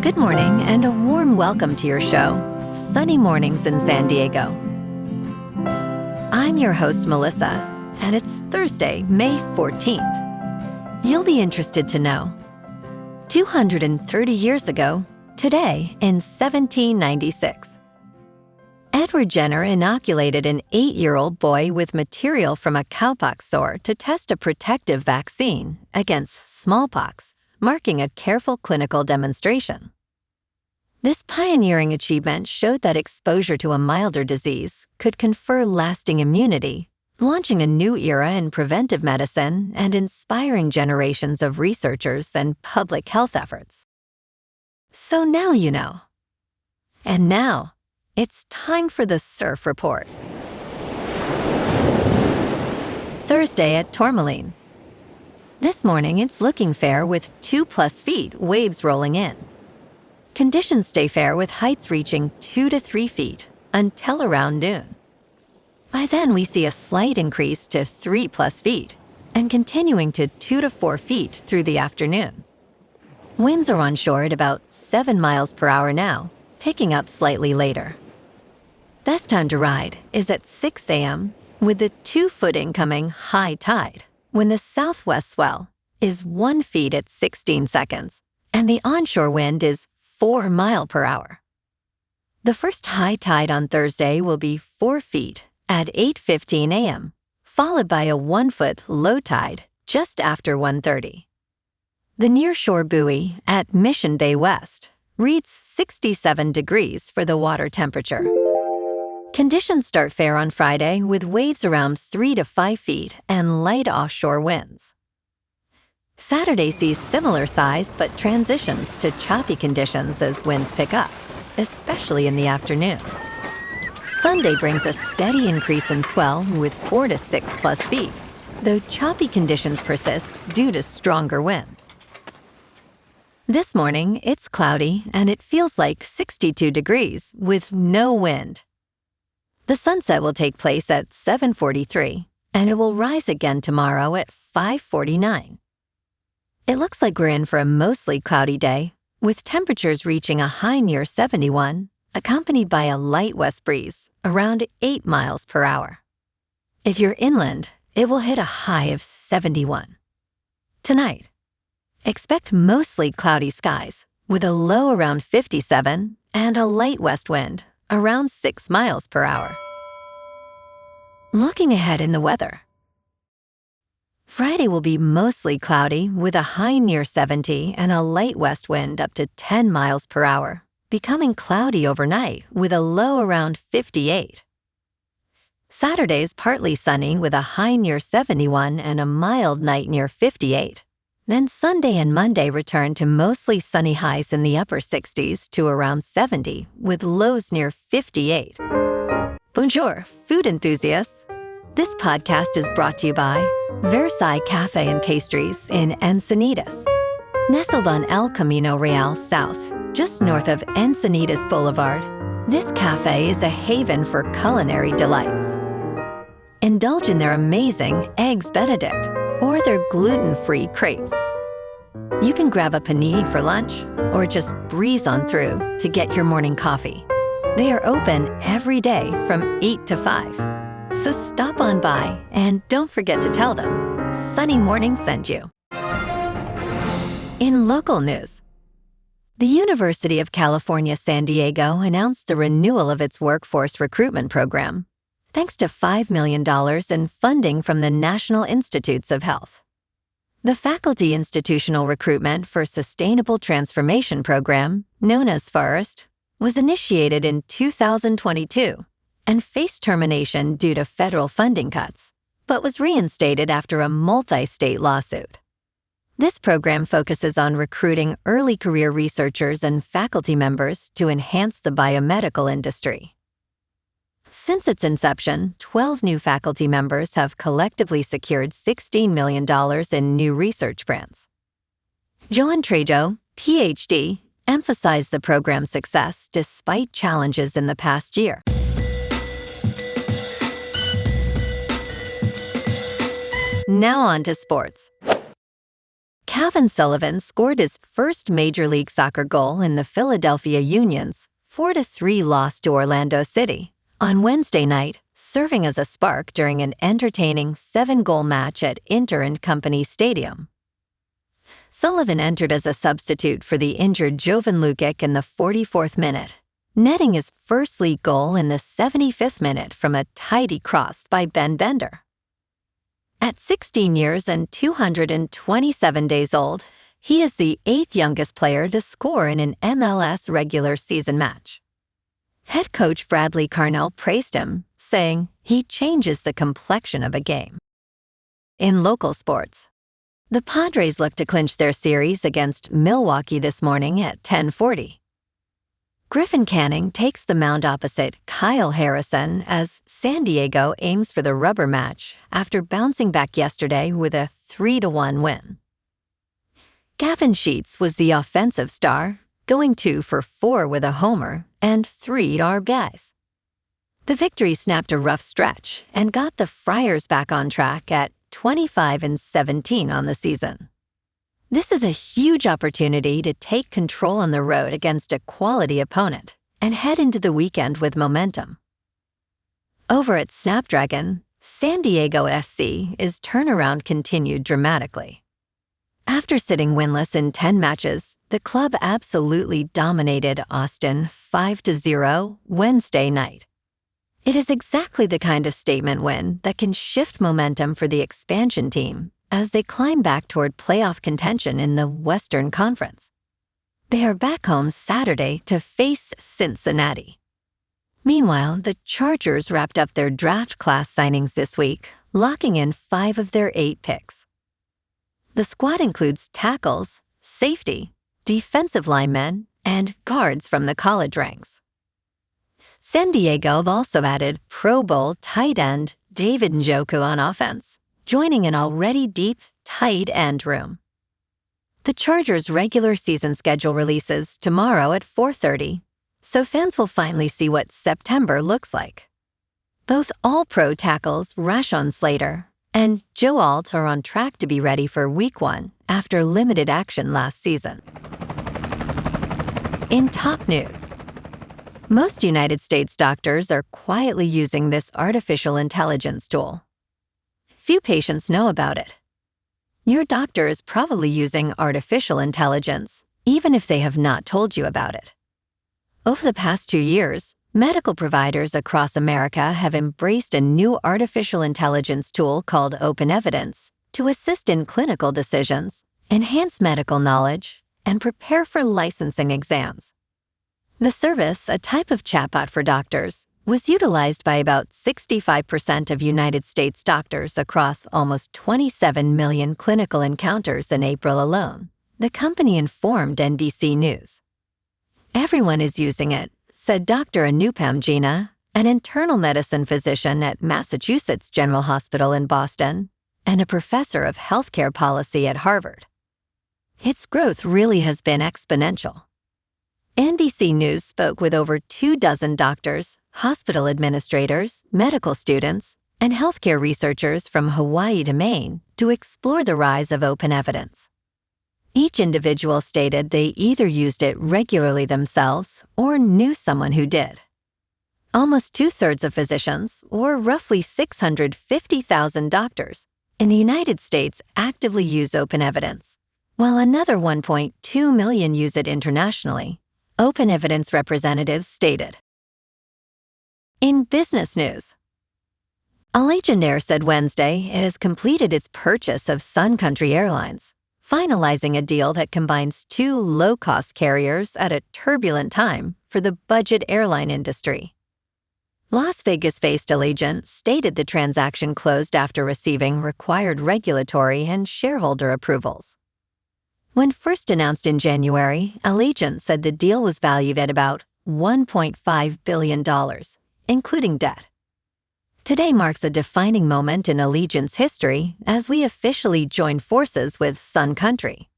Good morning and a warm welcome to your show, Sunny Mornings in San Diego. I'm your host, Melissa, and it's Thursday, May 14th. You'll be interested to know, 230 years ago, today in 1796, Edward Jenner inoculated an 8-year-old boy with material from a cowpox sore to test a protective vaccine against smallpox, marking a careful clinical demonstration. This pioneering achievement showed that exposure to a milder disease could confer lasting immunity, launching a new era in preventive medicine and inspiring generations of researchers and public health efforts. So now you know. And now, it's time for the Surf Report. Thursday at Tourmaline. This morning, it's looking fair with 2+ feet waves rolling in. Conditions stay fair with heights reaching 2 to 3 feet until around noon. By then, we see a slight increase to 3+ feet and continuing to 2 to 4 feet through the afternoon. Winds are onshore at about 7 miles per hour now, picking up slightly later. Best time to ride is at 6 a.m. with the 2-foot incoming high tide, when the southwest swell is 1 foot at 16 seconds and the onshore wind is 4 miles per hour. The first high tide on Thursday will be 4 feet at 8:15 a.m., followed by a 1-foot low tide just after 1:30. The nearshore buoy at Mission Bay West reads 67 degrees for the water temperature. Conditions start fair on Friday with waves around 3 to 5 feet and light offshore winds. Saturday sees similar size but transitions to choppy conditions as winds pick up, especially in the afternoon. Sunday brings a steady increase in swell with 4 to 6+ feet, though choppy conditions persist due to stronger winds. This morning, it's cloudy and it feels like 62 degrees with no wind. The sunset will take place at 7:43 and it will rise again tomorrow at 5:49. It looks like we're in for a mostly cloudy day, with temperatures reaching a high near 71, accompanied by a light west breeze around 8 miles per hour. If you're inland, it will hit a high of 71. Tonight, expect mostly cloudy skies, with a low around 57 and a light west wind around 6 miles per hour. Looking ahead in the weather, Friday will be mostly cloudy with a high near 70 and a light west wind up to 10 miles per hour, becoming cloudy overnight with a low around 58. Saturday is partly sunny with a high near 71 and a mild night near 58. Then Sunday and Monday return to mostly sunny highs in the upper 60s to around 70 with lows near 58. Bonjour, food enthusiasts. This podcast is brought to you by Versailles Cafe and Pastries in Encinitas. Nestled on El Camino Real South, just north of Encinitas Boulevard, this cafe is a haven for culinary delights. Indulge in their amazing Eggs Benedict or their gluten-free crepes. You can grab a panini for lunch or just breeze on through to get your morning coffee. They are open every day from 8 to 5. So stop on by and don't forget to tell them Sunny Morning sent you. In local news, the University of California, San Diego announced the renewal of its workforce recruitment program, thanks to $5 million in funding from the National Institutes of Health. The Faculty Institutional Recruitment for Sustainable Transformation program, known as FIRST, was initiated in 2022 and faced termination due to federal funding cuts, but was reinstated after a multi-state lawsuit. This program focuses on recruiting early career researchers and faculty members to enhance the biomedical industry. Since its inception, 12 new faculty members have collectively secured $16 million in new research grants. Joan Trejo, Ph.D., emphasized the program's success despite challenges in the past year. Now on to sports. Kevin Sullivan scored his first Major League Soccer goal in the Philadelphia Union's 4-3 loss to Orlando City on Wednesday night, serving as a spark during an entertaining 7-goal match at Inter & Company Stadium. Sullivan entered as a substitute for the injured Jovan Lukic in the 44th minute, netting his first league goal in the 75th minute from a tidy cross by Ben Bender. At 16 years and 227 days old, he is the 8th youngest player to score in an MLS regular season match. Head coach Bradley Carnell praised him, saying he changes the complexion of a game. In local sports, the Padres look to clinch their series against Milwaukee this morning at 10:40. Griffin Canning takes the mound opposite Kyle Harrison as San Diego aims for the rubber match after bouncing back yesterday with a 3-1 win. Gavin Sheets was the offensive star, going 2 for 4 with a homer and 3 RBIs. The victory snapped a rough stretch and got the Friars back on track at 25-17 on the season. This is a huge opportunity to take control on the road against a quality opponent and head into the weekend with momentum. Over at Snapdragon, San Diego SC's turnaround continued dramatically. After sitting winless in 10 matches, the club absolutely dominated Austin 5-0 Wednesday night. It is exactly the kind of statement win that can shift momentum for the expansion team as they climb back toward playoff contention in the Western Conference. They are back home Saturday to face Cincinnati. Meanwhile, the Chargers wrapped up their draft class signings this week, locking in 5 of their 8 picks. The squad includes tackles, safety, defensive linemen, and guards from the college ranks. San Diego have also added Pro Bowl tight end David Njoku on offense, joining an already deep tight end room. The Chargers' regular season schedule releases tomorrow at 4:30, so fans will finally see what September looks like. Both All-Pro tackles Rashawn Slater and Joe Alt are on track to be ready for Week 1 after limited action last season. In top news, most United States doctors are quietly using this artificial intelligence tool. Few patients know about it. Your doctor is probably using artificial intelligence, even if they have not told you about it. Over the past 2 years, medical providers across America have embraced a new artificial intelligence tool called Open Evidence to assist in clinical decisions, enhance medical knowledge, and prepare for licensing exams. The service, a type of chatbot for doctors, was utilized by about 65% of United States doctors across almost 27 million clinical encounters in April alone, the company informed NBC News. Everyone is using it, said Dr. Anupam Jina, an internal medicine physician at Massachusetts General Hospital in Boston and a professor of healthcare policy at Harvard. Its growth really has been exponential. NBC News spoke with over 24 doctors, hospital administrators, medical students, and healthcare researchers from Hawaii to Maine to explore the rise of open evidence. Each individual stated they either used it regularly themselves or knew someone who did. Almost 2/3 of physicians, or roughly 650,000 doctors, in the United States actively use open evidence, while another 1.2 million use it internationally, Open Evidence representatives stated. In business news, Allegiant Air said Wednesday it has completed its purchase of Sun Country Airlines, finalizing a deal that combines 2 low-cost carriers at a turbulent time for the budget airline industry. Las Vegas-based Allegiant stated the transaction closed after receiving required regulatory and shareholder approvals. When first announced in January, Allegiant said the deal was valued at about $1.5 billion, including debt. Today marks a defining moment in Allegiant's history as we officially join forces with Sun Country,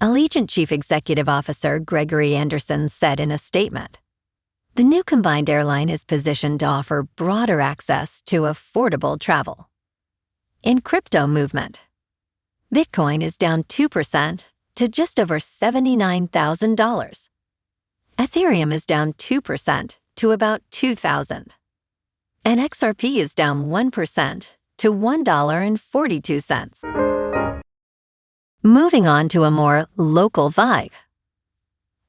Allegiant Chief Executive Officer Gregory Anderson said in a statement. The new combined airline is positioned to offer broader access to affordable travel. In crypto movement, Bitcoin is down 2% to just over $79,000. Ethereum is down 2% to about $2,000. And XRP is down 1% to $1.42. Moving on to a more local vibe.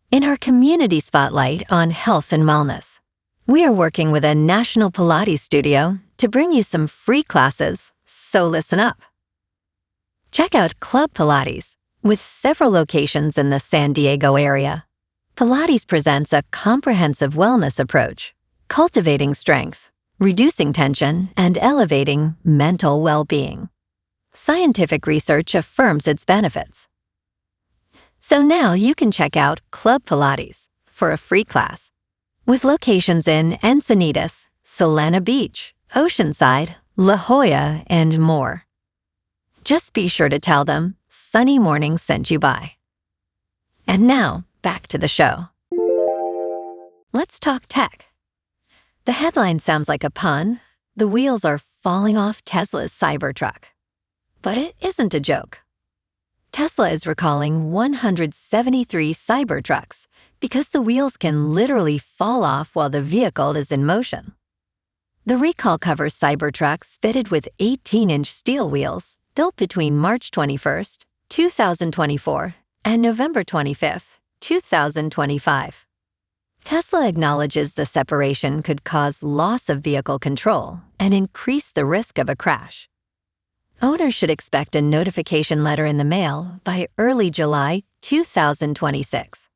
In our community spotlight on health and wellness, we are working with a national Pilates studio to bring you some free classes, so listen up. Check out Club Pilates, with several locations in the San Diego area. Pilates presents a comprehensive wellness approach, cultivating strength, reducing tension, and elevating mental well-being. Scientific research affirms its benefits. So now you can check out Club Pilates for a free class, with locations in Encinitas, Solana Beach, Oceanside, La Jolla, and more. Just be sure to tell them Sunny Morning sent you by. And now, back to the show. Let's talk tech. The headline sounds like a pun. The wheels are falling off Tesla's Cybertruck. But it isn't a joke. Tesla is recalling 173 Cybertrucks because the wheels can literally fall off while the vehicle is in motion. The recall covers Cybertrucks fitted with 18-inch steel wheels built between March 21st, 2024 and November 25th, 2025. Tesla acknowledges the separation could cause loss of vehicle control and increase the risk of a crash. Owners should expect a notification letter in the mail by early July 2026.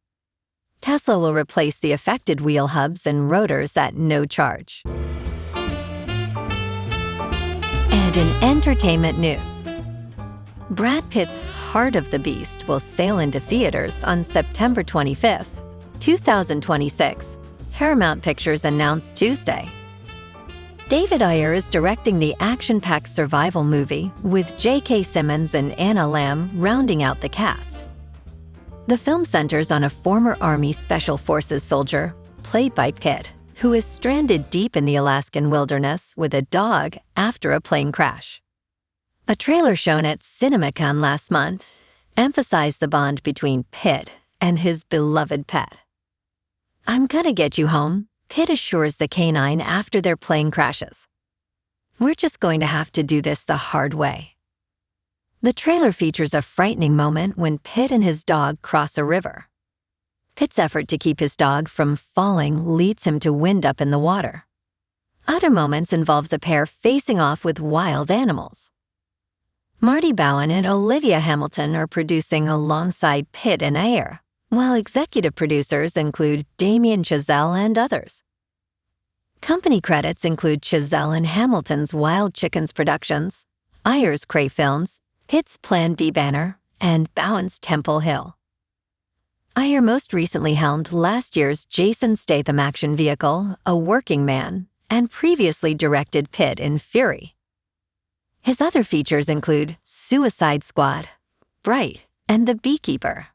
Tesla will replace the affected wheel hubs and rotors at no charge. And in entertainment news, Brad Pitt's Heart of the Beast will sail into theaters on September 25th, 2026, Paramount Pictures announced Tuesday. David Ayer is directing the action-packed survival movie, with J.K. Simmons and Anna Lamb rounding out the cast. The film centers on a former Army Special Forces soldier, played by Pitt, who is stranded deep in the Alaskan wilderness with a dog after a plane crash. A trailer shown at CinemaCon last month emphasized the bond between Pitt and his beloved pet. "I'm gonna get you home," Pitt assures the canine after their plane crashes. "We're just going to have to do this the hard way." The trailer features a frightening moment when Pitt and his dog cross a river. Pitt's effort to keep his dog from falling leads him to wind up in the water. Other moments involve the pair facing off with wild animals. Marty Bowen and Olivia Hamilton are producing alongside Pitt and Ayer, while executive producers include Damien Chazelle and others. Company credits include Chazelle and Hamilton's Wild Chickens Productions, Ayer's Cray Films, Pitt's Plan B banner, and Bowen's Temple Hill. Ayer most recently helmed last year's Jason Statham action vehicle, A Working Man, and previously directed Pitt in Fury. His other features include Suicide Squad, Bright, and The Beekeeper.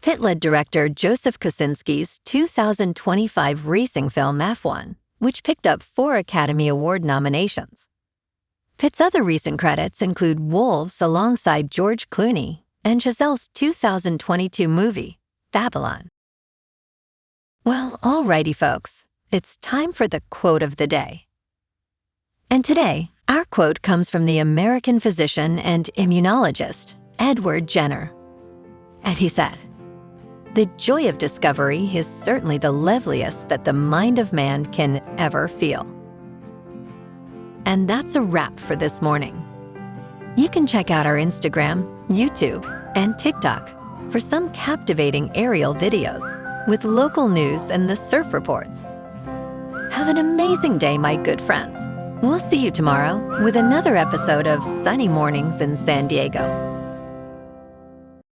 Pitt led director Joseph Kosinski's 2025 racing film F1, which picked up 4 Academy Award nominations. Pitt's other recent credits include Wolves alongside George Clooney and Chazelle's 2022 movie, Babylon. Well, alrighty folks, it's time for the quote of the day. And today, our quote comes from the American physician and immunologist, Edward Jenner. And he said, "The joy of discovery is certainly the liveliest that the mind of man can ever feel." And that's a wrap for this morning. You can check out our Instagram, YouTube, and TikTok for some captivating aerial videos with local news and the surf reports. Have an amazing day, my good friends. We'll see you tomorrow with another episode of Sunny Mornings in San Diego.